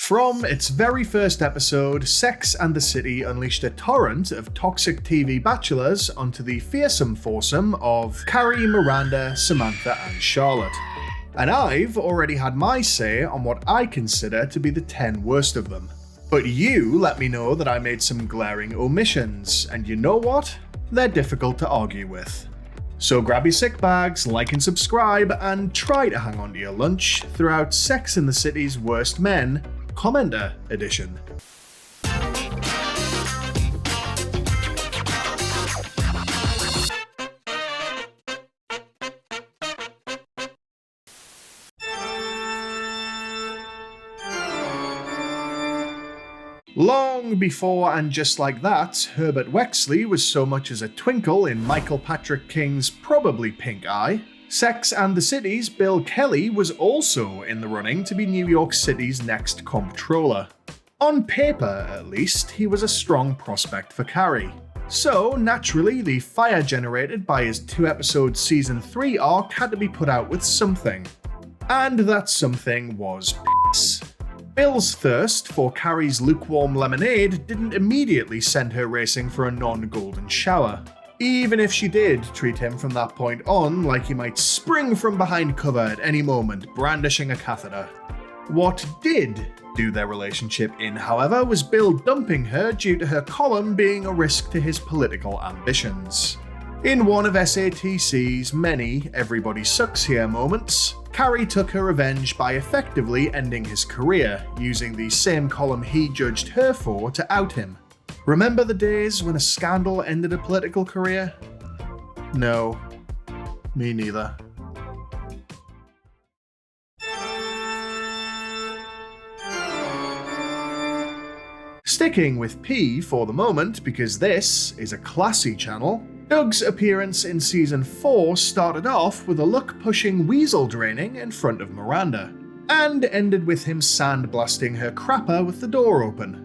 From its very first episode, Sex and the City unleashed a torrent of toxic TV bachelors onto the fearsome foursome of Carrie, Miranda, Samantha and Charlotte. And I've already had my say on what I consider to be the 10 worst of them. But you let me know that I made some glaring omissions, and you know what? They're difficult to argue with. So grab your sick bags, like and subscribe, and try to hang on to your lunch throughout Sex and the City's Worst Men Commenter Edition. Long before and just like that, Herbert Wexley was so much as a twinkle in Michael Patrick King's probably pink eye, Sex and the City's Bill Kelly was also in the running to be New York City's next comptroller. On paper, at least, he was a strong prospect for Carrie. So, naturally, the fire generated by his 2-episode Season 3 arc had to be put out with something. And that something was piss. Bill's thirst for Carrie's lukewarm lemonade didn't immediately send her racing for a non-golden shower. Even if she did treat him from that point on like he might spring from behind cover at any moment, brandishing a catheter. What did do their relationship in, however, was Bill dumping her due to her column being a risk to his political ambitions. In one of SATC's many everybody sucks here moments, Carrie took her revenge by effectively ending his career, using the same column he judged her for to out him. Remember the days when a scandal ended a political career? No, me neither. Sticking with P for the moment, because this is a classy channel, Doug's appearance in Season 4 started off with a look-pushing weasel draining in front of Miranda, and ended with him sandblasting her crapper with the door open.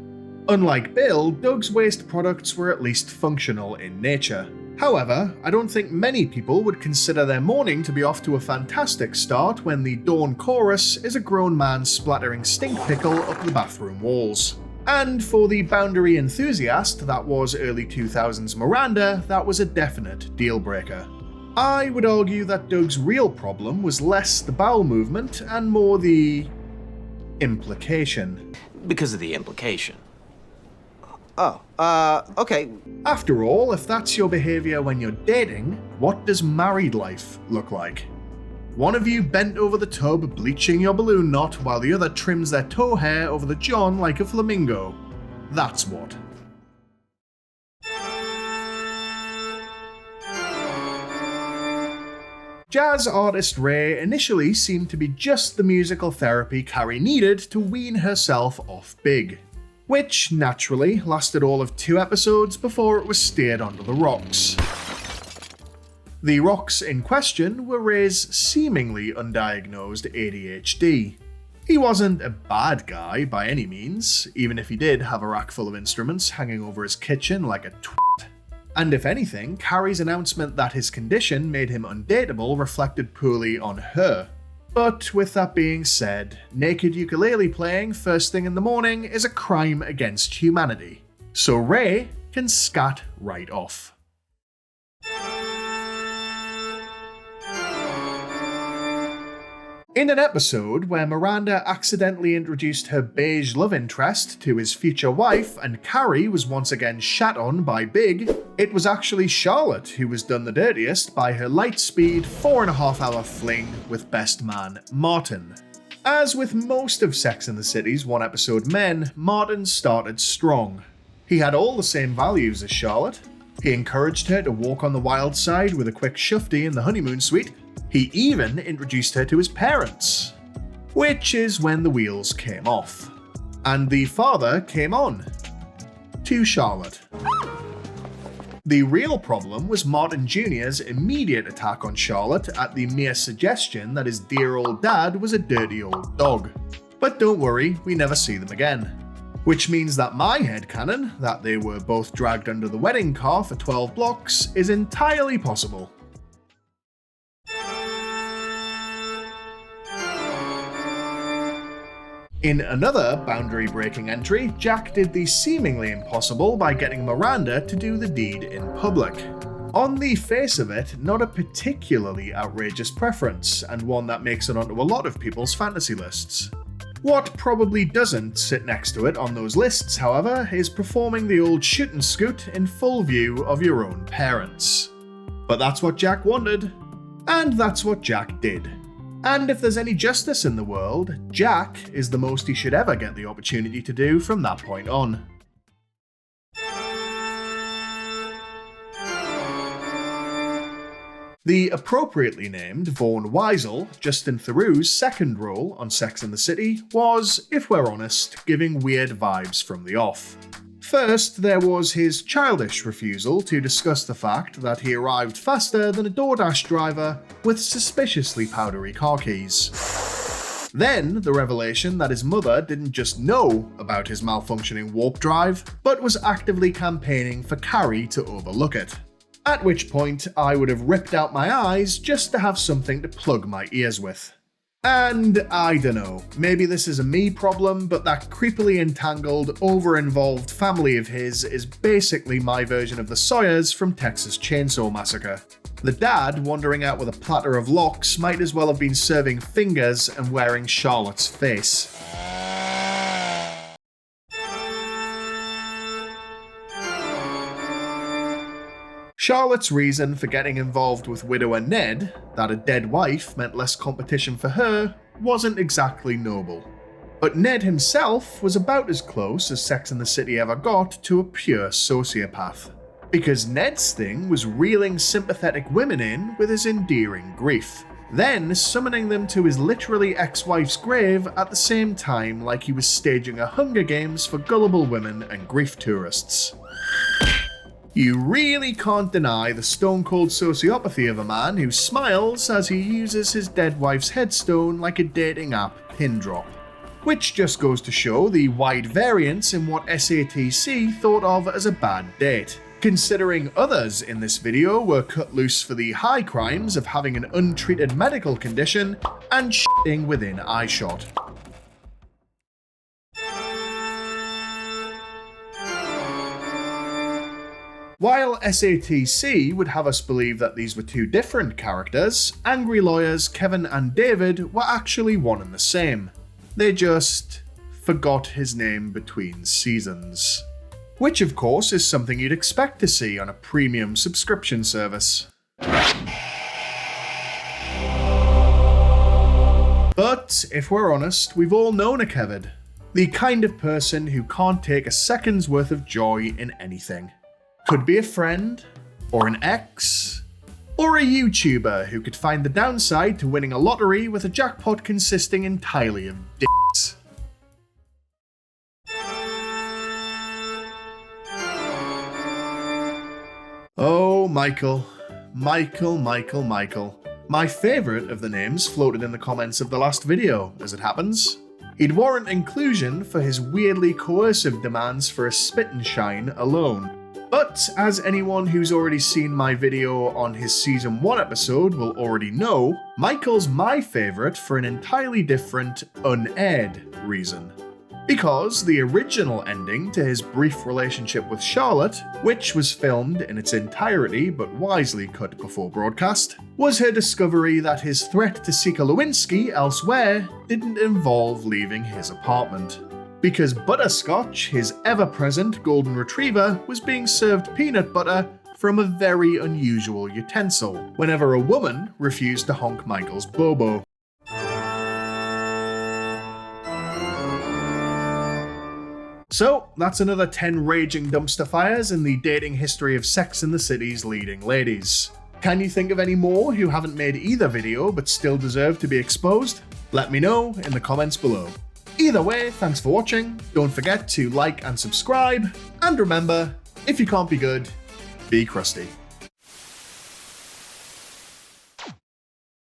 Unlike Bill, Doug's waste products were at least functional in nature. However, I don't think many people would consider their morning to be off to a fantastic start when the dawn chorus is a grown man splattering stink pickle up the bathroom walls. And for the boundary enthusiast that was early 2000s Miranda, that was a definite deal breaker. I would argue that Doug's real problem was less the bowel movement and more the implication. Because of the implication. Okay. After all, if that's your behaviour when you're dating, what does married life look like? One of you bent over the tub, bleaching your balloon knot, while the other trims their toe hair over the john like a flamingo. That's what. Jazz artist Ray initially seemed to be just the musical therapy Carrie needed to wean herself off Big, which naturally lasted all of 2 episodes before it was steered onto the rocks. The rocks in question were Ray's seemingly undiagnosed ADHD. He wasn't a bad guy by any means, even if he did have a rack full of instruments hanging over his kitchen like a twat. And if anything, Carrie's announcement that his condition made him undateable reflected poorly on her. But with that being said, naked ukulele playing first thing in the morning is a crime against humanity. So Ray can scat right off. In an episode where Miranda accidentally introduced her beige love interest to his future wife and Carrie was once again shat on by Big, it was actually Charlotte who was done the dirtiest by her light-speed 4.5-hour fling with best man Martin. As with most of Sex and the City's one-episode men, Martin started strong. He had all the same values as Charlotte. He encouraged her to walk on the wild side with a quick shufty in the honeymoon suite. He even introduced her to his parents. Which is when the wheels came off. And the father came on. To Charlotte. The real problem was Martin Jr.'s immediate attack on Charlotte at the mere suggestion that his dear old dad was a dirty old dog. But don't worry, we never see them again. Which means that my headcanon, that they were both dragged under the wedding car for 12 blocks, is entirely possible. In another boundary-breaking entry, Jack did the seemingly impossible by getting Miranda to do the deed in public. On the face of it, not a particularly outrageous preference, and one that makes it onto a lot of people's fantasy lists. What probably doesn't sit next to it on those lists, however, is performing the old shoot and scoot in full view of your own parents. But that's what Jack wanted, and that's what Jack did. And if there's any justice in the world, Jack is the most he should ever get the opportunity to do from that point on. The appropriately named Vaughn Weisel, Justin Theroux's second role on Sex and the City, was, if we're honest, giving weird vibes from the off. First, there was his childish refusal to discuss the fact that he arrived faster than a DoorDash driver with suspiciously powdery car keys. Then, the revelation that his mother didn't just know about his malfunctioning warp drive, but was actively campaigning for Carrie to overlook it. At which point, I would have ripped out my eyes just to have something to plug my ears with. And I dunno, maybe this is a me problem, but that creepily entangled, over-involved family of his is basically my version of the Sawyers from Texas Chainsaw Massacre. The dad, wandering out with a platter of locks, might as well have been serving fingers and wearing Charlotte's face. Charlotte's reason for getting involved with widower Ned, that a dead wife meant less competition for her, wasn't exactly noble. But Ned himself was about as close as Sex and the City ever got to a pure sociopath. Because Ned's thing was reeling sympathetic women in with his endearing grief, then summoning them to his literally ex-wife's grave at the same time like he was staging a Hunger Games for gullible women and grief tourists. You really can't deny the stone-cold sociopathy of a man who smiles as he uses his dead wife's headstone like a dating app pin drop. Which just goes to show the wide variance in what SATC thought of as a bad date, considering others in this video were cut loose for the high crimes of having an untreated medical condition and shitting within eyeshot. While SATC would have us believe that these were two different characters, angry lawyers Kevin and David were actually one and the same. They just forgot his name between seasons. Which of course is something you'd expect to see on a premium subscription service. But if we're honest, we've all known a Kevin. The kind of person who can't take a second's worth of joy in anything. Could be a friend, or an ex, or a YouTuber who could find the downside to winning a lottery with a jackpot consisting entirely of dicks. Oh, Michael. Michael. My favourite of the names floated in the comments of the last video, as it happens. He'd warrant inclusion for his weirdly coercive demands for a spit and shine alone. But as anyone who's already seen my video on his Season 1 episode will already know, Michael's my favourite for an entirely different, unaired reason. Because the original ending to his brief relationship with Charlotte, which was filmed in its entirety but wisely cut before broadcast, was her discovery that his threat to Sika Lewinsky elsewhere didn't involve leaving his apartment. Because Butterscotch, his ever-present golden retriever, was being served peanut butter from a very unusual utensil whenever a woman refused to honk Michael's bobo. So, that's another 10 raging dumpster fires in the dating history of Sex and the City's leading ladies. Can you think of any more who haven't made either video but still deserve to be exposed? Let me know in the comments below. Either way, thanks for watching, don't forget to like and subscribe, and remember, if you can't be good, be crusty.